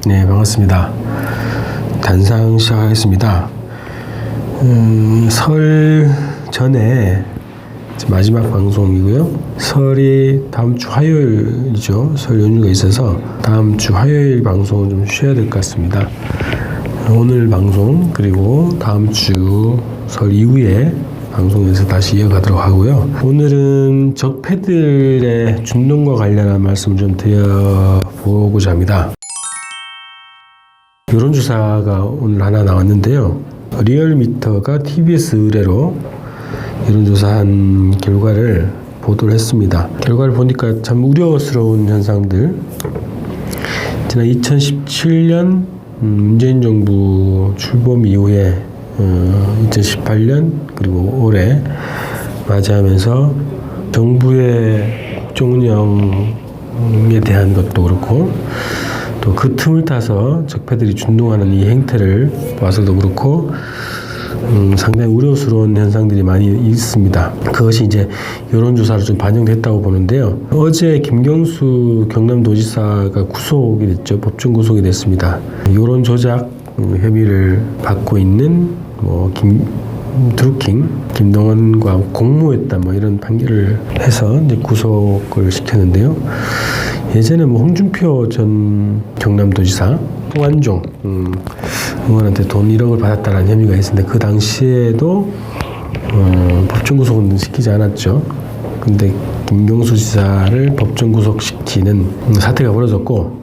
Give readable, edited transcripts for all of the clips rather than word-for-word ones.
네, 반갑습니다. 단상 시작하겠습니다. 설 전에 마지막 방송이고요. 설이 다음 주 화요일이죠. 설 연휴가 있어서 다음 주 화요일 방송은 좀 쉬어야 될 것 같습니다. 오늘 방송 그리고 다음 주 설 이후에 방송에서 다시 이어가도록 하고요. 오늘은 적폐들의 준동과 관련한 말씀을 좀 드려보고자 합니다. 여론조사가 오늘 하나 나왔는데요. 리얼미터가 TBS 의뢰로 여론조사한 결과를 보도를 했습니다. 결과를 보니까 참 우려스러운 현상들. 지난 2017년 문재인 정부 출범 이후에 2018년 그리고 올해 맞이하면서 정부의 국정운영에 대한 것도 그렇고 또 그 틈을 타서 적폐들이 준동하는 이 행태를 봐서도 그렇고 상당히 우려스러운 현상들이 많이 있습니다. 그것이 이제 여론조사로 좀 반영됐다고 보는데요. 어제 김경수 경남도지사가 구속이 됐죠. 법정 구속이 됐습니다. 여론 조작 혐의를 받고 있는 드루킹, 김동원과 공모했다 이런 판결을 해서 이제 구속을 시켰는데요. 예전에 홍준표 전 경남도지사, 홍한종 의원한테 돈 1억을 받았다는 혐의가 있었는데 그 당시에도 법정 구속은 시키지 않았죠. 근데 김경수 지사를 법정 구속시키는 사태가 벌어졌고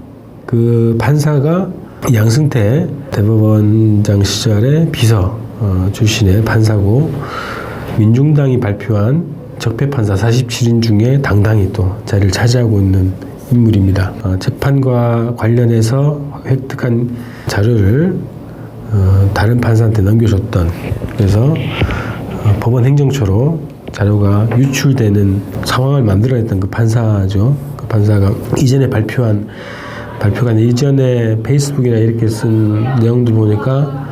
그 판사가 양승태 대법원장 시절의 비서 출신의 판사고 민중당이 발표한 적폐판사 47인 중에 당당히 또 자리를 차지하고 있는 인물입니다. 재판과 관련해서 획득한 자료를 다른 판사한테 넘겨줬던, 그래서 법원 행정처로 자료가 유출되는 상황을 만들어냈던 그 판사죠. 그 판사가 이전에 발표가 이전에 페이스북이나 이렇게 쓴 내용들 보니까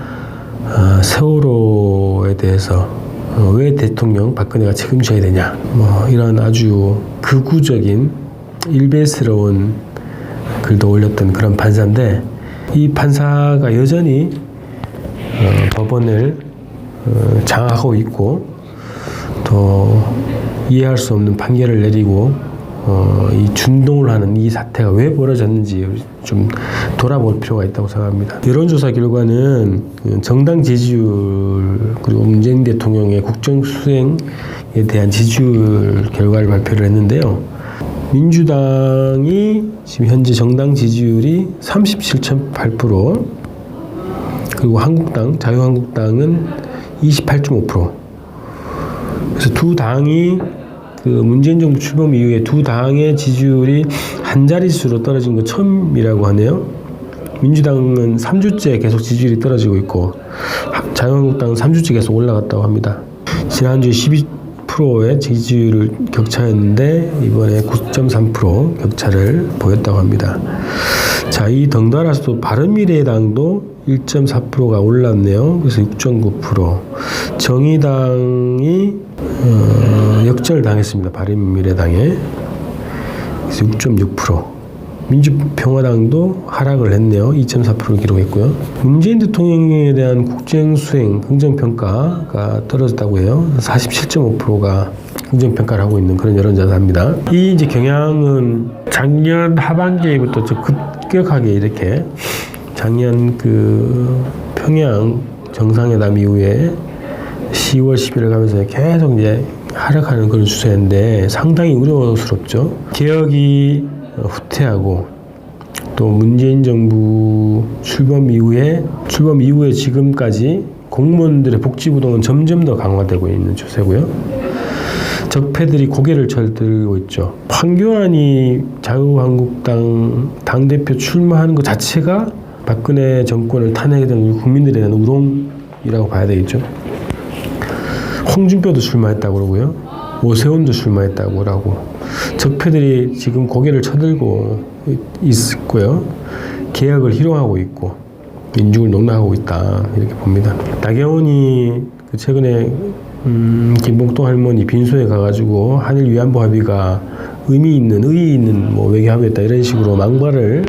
세월호에 대해서 왜 대통령 박근혜가 책임져야 되냐 이런 아주 극우적인 일베스러운 글도 올렸던 그런 판사인데, 이 판사가 여전히 법원을 장악하고 있고 또 이해할 수 없는 판결을 내리고 이 준동을 하는 이 사태가 왜 벌어졌는지 좀 돌아볼 필요가 있다고 생각합니다. 여론조사 결과는 정당 지지율 그리고 문재인 대통령의 국정 수행에 대한 지지율 결과를 발표를 했는데요. 민주당이 지금 현재 정당 지지율이 37.8%, 그리고 한국당, 자유한국당은 28.5%. 그래서 두 당이 그 문재인 정부 출범 이후에 두 당의 지지율이 한 자릿수로 떨어진 거 처음이라고 하네요. 민주당은 3주째 계속 지지율이 떨어지고 있고 자유한국당은 3주째 계속 올라갔다고 합니다. 지난주에 12%의 지지율을 격차였는데 이번에 9.3% 격차를 보였다고 합니다. 자, 이 덩달아서 또 바른미래당도 1.4%가 올랐네요. 그래서 6.9%. 정의당이 역전당했습니다. 바른미래당에. 그래서 6.6%. 민주평화당도 하락을 했네요. 2.4%를 기록했고요. 문재인 대통령에 대한 국정수행 긍정평가가 떨어졌다고 해요. 47.5%가 긍정평가를 하고 있는 그런 여론조사입니다. 이 이제 경향은 작년 하반기부터 좀 급격하게 이렇게 작년 그 평양 정상회담 이후에 10월, 11월 가면서 계속 이제 하락하는 그런 추세인데 상당히 우려스럽죠. 개혁이 후퇴하고 또 문재인 정부 출범 이후에 지금까지 공무원들의 복지부동은 점점 더 강화되고 있는 추세고요. 적폐들이 고개를 절들고 있죠. 황교안이 자유한국당 당대표 출마하는 것 자체가 박근혜 정권을 탄핵했던 국민들에 대한 우롱이라고 봐야 되겠죠. 홍준표도 출마했다고 그러고요. 오세훈도 출마했다고 그러고 적폐들이 지금 고개를 쳐들고 있고요. 개혁을 희롱하고 있고 민중을 농락하고 있다 이렇게 봅니다. 나경원이 최근에 김봉동 할머니 빈소에 가가지고 한일 위안부 합의가 의의 있는 외교 합의였다 이런 식으로 망발을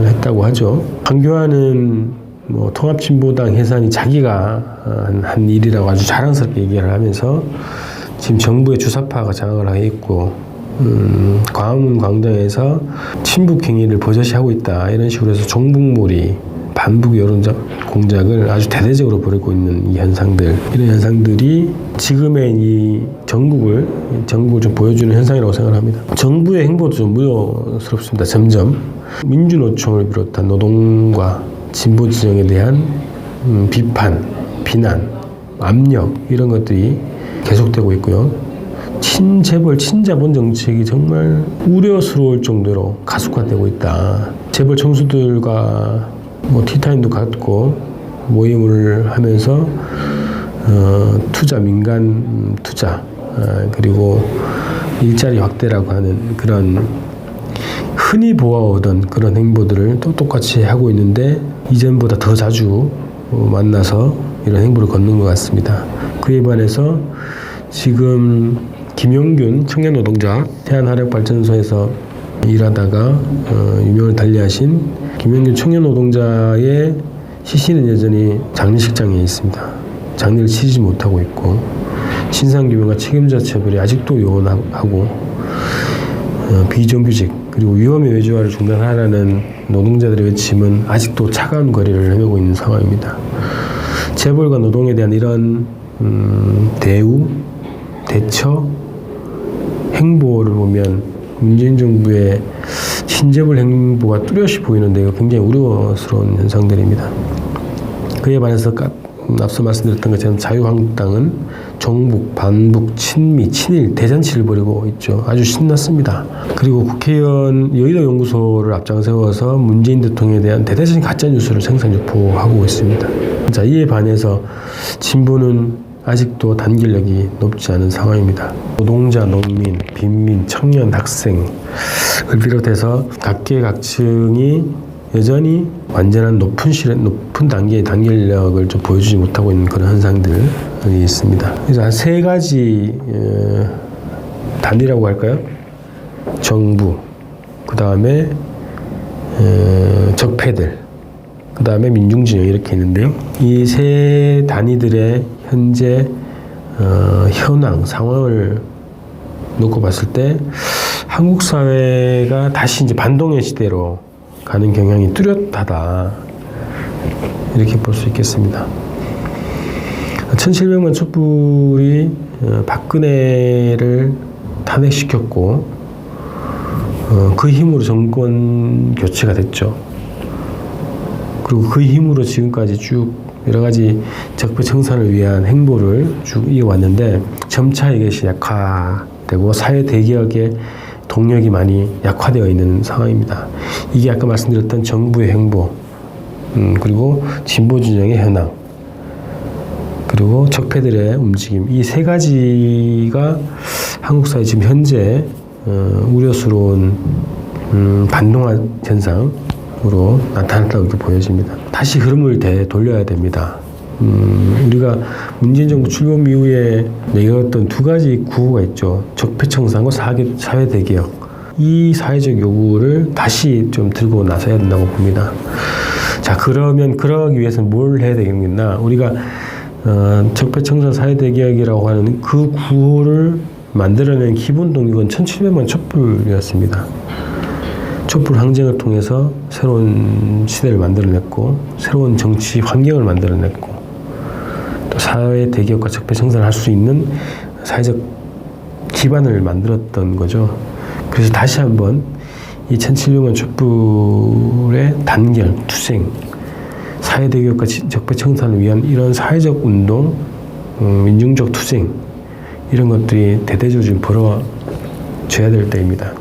했다고 하죠. 황교안은 뭐 통합진보당 해산이 자기가 한 일이라고 아주 자랑스럽게 얘기를 하면서 지금 정부의 주사파가 장악을 하고 있고 광화문 광장에서 친북 행위를 버젓이 하고 있다 이런 식으로 해서 종북몰이 반북 여론 공작을 아주 대대적으로 벌이고 있는 이 현상들, 이런 현상들이 지금의 이 정국을 좀 보여주는 현상이라고 생각합니다. 정부의 행보도 좀 우려스럽습니다. 점점 민주노총을 비롯한 노동과 진보 지정에 대한 비판, 비난, 압력 이런 것들이 계속되고 있고요. 친재벌, 친자본 정책이 정말 우려스러울 정도로 가속화되고 있다. 재벌 총수들과 뭐 티타임도 갖고 모임을 하면서 투자, 민간 투자, 그리고 일자리 확대라고 하는 그런 흔히 보아오던 그런 행보들을 또 똑같이 하고 있는데 이전보다 더 자주 만나서 이런 행보를 걷는 것 같습니다. 그에 반해서 지금 김용균 청년노동자 태안화력발전소에서 일하다가 유명을 달리하신 김용균 청년노동자의 시신은 여전히 장례식장에 있습니다. 장례를 치르지 못하고 있고 진상규명과 책임자 처벌이 아직도 요원하고 비정규직 그리고 위험의 외주화를 중단하라는 노동자들의 외침은 아직도 차가운 거리를 헤매고 있는 상황입니다. 재벌과 노동에 대한 이런 대우, 대처, 행보를 보면 문재인 정부의 친재벌 행보가 뚜렷이 보이는데 이거 굉장히 우려스러운 현상들입니다. 그에 반해서 앞서 말씀드렸던 것처럼 자유한국당은 종북, 반북, 친미, 친일 대잔치를 벌이고 있죠. 아주 신났습니다. 그리고 국회의원 여의도 연구소를 앞장세워서 문재인 대통령에 대한 대대적인 가짜뉴스를 생산 유포하고 있습니다. 자, 이에 반해서 진보는 아직도 단결력이 높지 않은 상황입니다. 노동자, 농민, 빈민, 청년, 학생을 비롯해서 각계각층이 여전히 완전한 높은 단계의 단결력을 좀 보여주지 못하고 있는 그런 현상들이 있습니다. 그래서 한 세 가지 단위라고 할까요? 정부, 그 다음에 적폐들, 그 다음에 민중진영 이렇게 있는데요. 이 세 단위들의 현재 현황, 상황을 놓고 봤을 때 한국 사회가 다시 이제 반동의 시대로 가는 경향이 뚜렷하다 이렇게 볼 수 있겠습니다. 1700만 촛불이 박근혜를 탄핵시켰고 그 힘으로 정권 교체가 됐죠. 그리고 그 힘으로 지금까지 쭉 여러 가지 적폐청산을 위한 행보를 쭉 이어왔는데 점차 이것이 약화되고 사회 대개혁의 동력이 많이 약화되어 있는 상황입니다. 이게 아까 말씀드렸던 정부의 행보, 그리고 진보 진영의 현황, 그리고 적폐들의 움직임, 이 세 가지가 한국 사회 지금 현재 우려스러운 반동화 현상으로 나타났다고 이렇게 보여집니다. 다시 흐름을 되돌려야 됩니다. 우리가 문재인 정부 출범 이후에 내걸었던 두 가지 구호가 있죠. 적폐청산과 사회 대개혁. 이 사회적 요구를 다시 좀 들고 나서야 된다고 봅니다. 자, 그러면 그러기 위해서는 뭘 해야 되겠나? 우리가 적폐청산 사회 대개혁이라고 하는 그 구호를 만들어낸 기본 동력은 1700만 촛불이었습니다. 촛불 항쟁을 통해서 새로운 시대를 만들어냈고 새로운 정치 환경을 만들어냈고 또 사회 대개혁과 적폐 청산을 할 수 있는 사회적 기반을 만들었던 거죠. 그래서 다시 한번 이 1700만 촛불의 단결, 투쟁, 사회 대개혁과 적폐 청산을 위한 이런 사회적 운동, 민중적 투쟁 이런 것들이 대대적으로 지금 벌어져야 될 때입니다.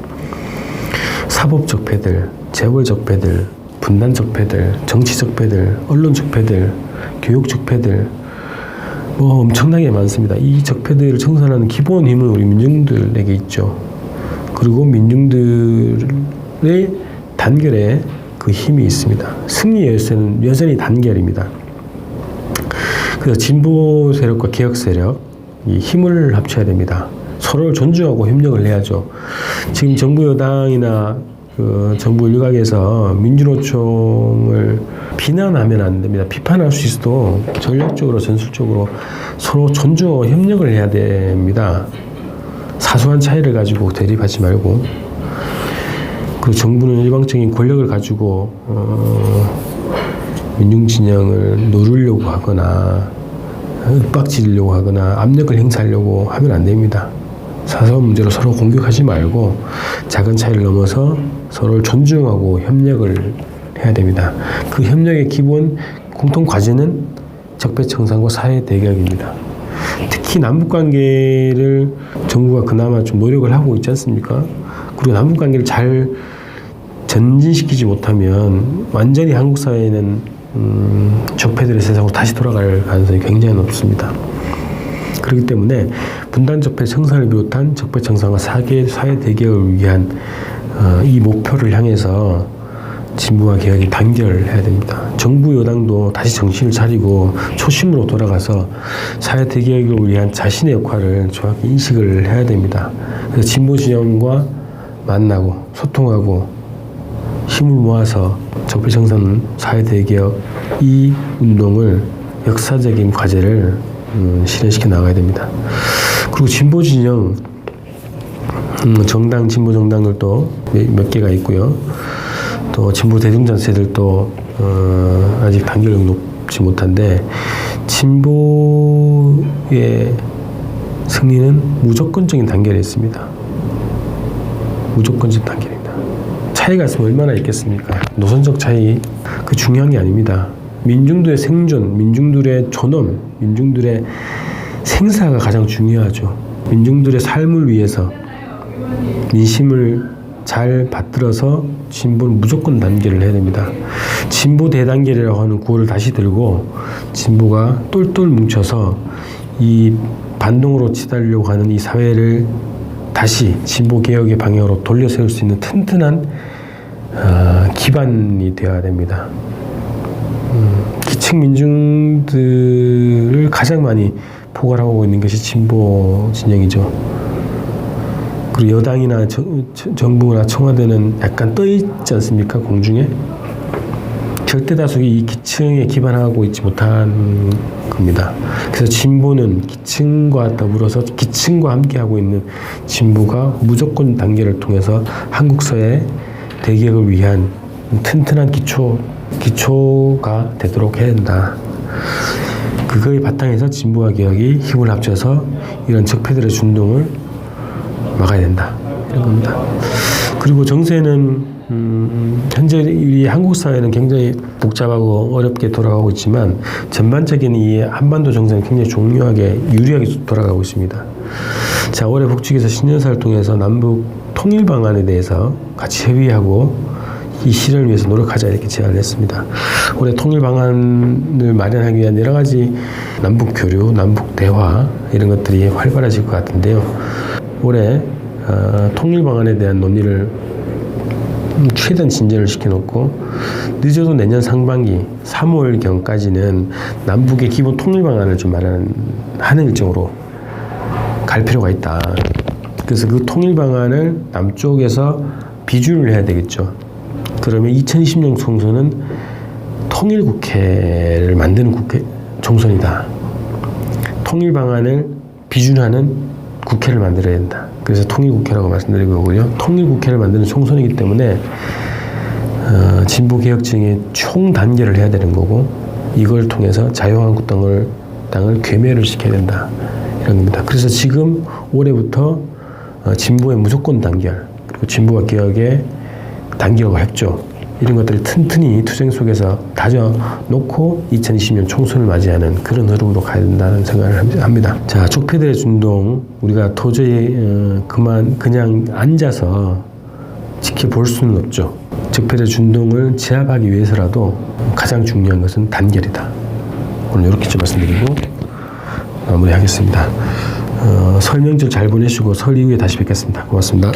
사법 적폐들, 재벌 적폐들, 분단 적폐들, 정치 적폐들, 언론 적폐들, 교육 적폐들 뭐 엄청나게 많습니다. 이 적폐들을 청산하는 기본 힘은 우리 민중들에게 있죠. 그리고 민중들의 단결에 그 힘이 있습니다. 승리 열쇠는 여전히 단결입니다. 그래서 진보 세력과 개혁 세력 이 힘을 합쳐야 됩니다. 서로를 존중하고 협력을 해야죠. 지금 정부 여당이나 정부 일각에서 민주노총을 비난하면 안 됩니다. 비판할 수 있어도 전략적으로 전술적으로 서로 존중하고 협력을 해야 됩니다. 사소한 차이를 가지고 대립하지 말고, 그리고 정부는 일방적인 권력을 가지고 민중 진영을 누르려고 하거나 윽박지르려고 하거나 압력을 행사하려고 하면 안 됩니다. 사소한 문제로 서로 공격하지 말고 작은 차이를 넘어서 서로를 존중하고 협력을 해야 됩니다. 그 협력의 기본 공통 과제는 적폐청산과 사회 대결입니다. 특히 남북관계를 정부가 그나마 좀 노력을 하고 있지 않습니까? 그리고 남북관계를 잘 전진시키지 못하면 완전히 한국 사회는 적폐들의 세상으로 다시 돌아갈 가능성이 굉장히 높습니다. 그렇기 때문에 분단 적폐 청산을 비롯한 적폐 청산과 사회 대결을 위한 이 목표를 향해서 진보와 개혁이 단결해야 됩니다. 정부 여당도 다시 정신을 차리고 초심으로 돌아가서 사회 대개혁을 위한 자신의 역할을 정확히 인식을 해야 됩니다. 그래서 진보 진영과 만나고 소통하고 힘을 모아서 적폐 청산, 사회 대개혁 이 운동을 역사적인 과제를 실현시켜 나가야 됩니다. 그리고 진보 진영 정당, 진보 정당들도 몇 개가 있고요. 또 진보 대중단체들도 아직 단결력이 높지 못한데, 진보의 승리는 무조건적인 단결이 있습니다. 무조건적 단결입니다. 차이가 있으면 얼마나 있겠습니까? 노선적 차이, 그 중요한 게 아닙니다. 민중들의 생존, 민중들의 존엄, 민중들의 생사가 가장 중요하죠. 민중들의 삶을 위해서 민심을 잘 받들어서 진보는 무조건 단결을 해야 됩니다. 진보 대단결이라고 하는 구호를 다시 들고 진보가 똘똘 뭉쳐서 이 반동으로 치달으려고 하는 이 사회를 다시 진보 개혁의 방향으로 돌려 세울 수 있는 튼튼한 기반이 되어야 됩니다. 기층 민중들을 가장 많이 포괄하고 있는 것이 진보 진영이죠. 그리고 여당이나 정부나 청와대는 약간 떠있지 않습니까? 공중에. 절대 다수가 이 기층에 기반하고 있지 못한 겁니다. 그래서 진보는 기층과 더불어서 기층과 함께하고 있는 진보가 무조건 단계를 통해서 한국 사회 대개혁을 위한 튼튼한 기초가 되도록 해야 된다. 그거의 바탕에서 진보와 개혁이 힘을 합쳐서 이런 적폐들의 준동을 막아야 된다. 이런 겁니다. 그리고 정세는 현재 우리 한국 사회는 굉장히 복잡하고 어렵게 돌아가고 있지만 전반적인 이 한반도 정세는 굉장히 중요하게 유리하게 돌아가고 있습니다. 자, 올해 북측에서 신년사를 통해서 남북 통일 방안에 대해서 같이 협의하고 이 실현을 위해서 노력하자 이렇게 제안을 했습니다. 올해 통일 방안을 마련하기 위한 여러 가지 남북 교류, 남북 대화 이런 것들이 활발해질 것 같은데요. 올해 통일 방안에 대한 논의를 최대한 진전을 시켜놓고 늦어도 내년 상반기 3월경까지는 남북의 기본 통일 방안을 좀 마련하는 일정으로 갈 필요가 있다. 그래서 그 통일 방안을 남쪽에서 비준을 해야 되겠죠. 그러면 2020년 총선은 통일국회를 만드는 총선이다. 통일 방안을 비준하는 국회를 만들어야 된다. 그래서 통일국회라고 말씀드린 거고요. 통일국회를 만드는 총선이기 때문에 진보개혁층의 총단결을 해야 되는 거고, 이걸 통해서 자유한국당을 괴멸을 시켜야 된다. 이런 겁니다. 그래서 지금 올해부터 진보의 무조건 단결, 그리고 진보와 개혁의 단결과 협조, 이런 것들을 튼튼히 투쟁 속에서 다져놓고 2020년 총선을 맞이하는 그런 흐름으로 가야 된다는 생각을 합니다. 자, 적폐들의 준동, 우리가 도저히 그냥 앉아서 지켜볼 수는 없죠. 적폐들의 준동을 제압하기 위해서라도 가장 중요한 것은 단결이다. 오늘 이렇게 좀 말씀드리고 마무리하겠습니다. 설 명절 잘 보내시고 설 이후에 다시 뵙겠습니다. 고맙습니다.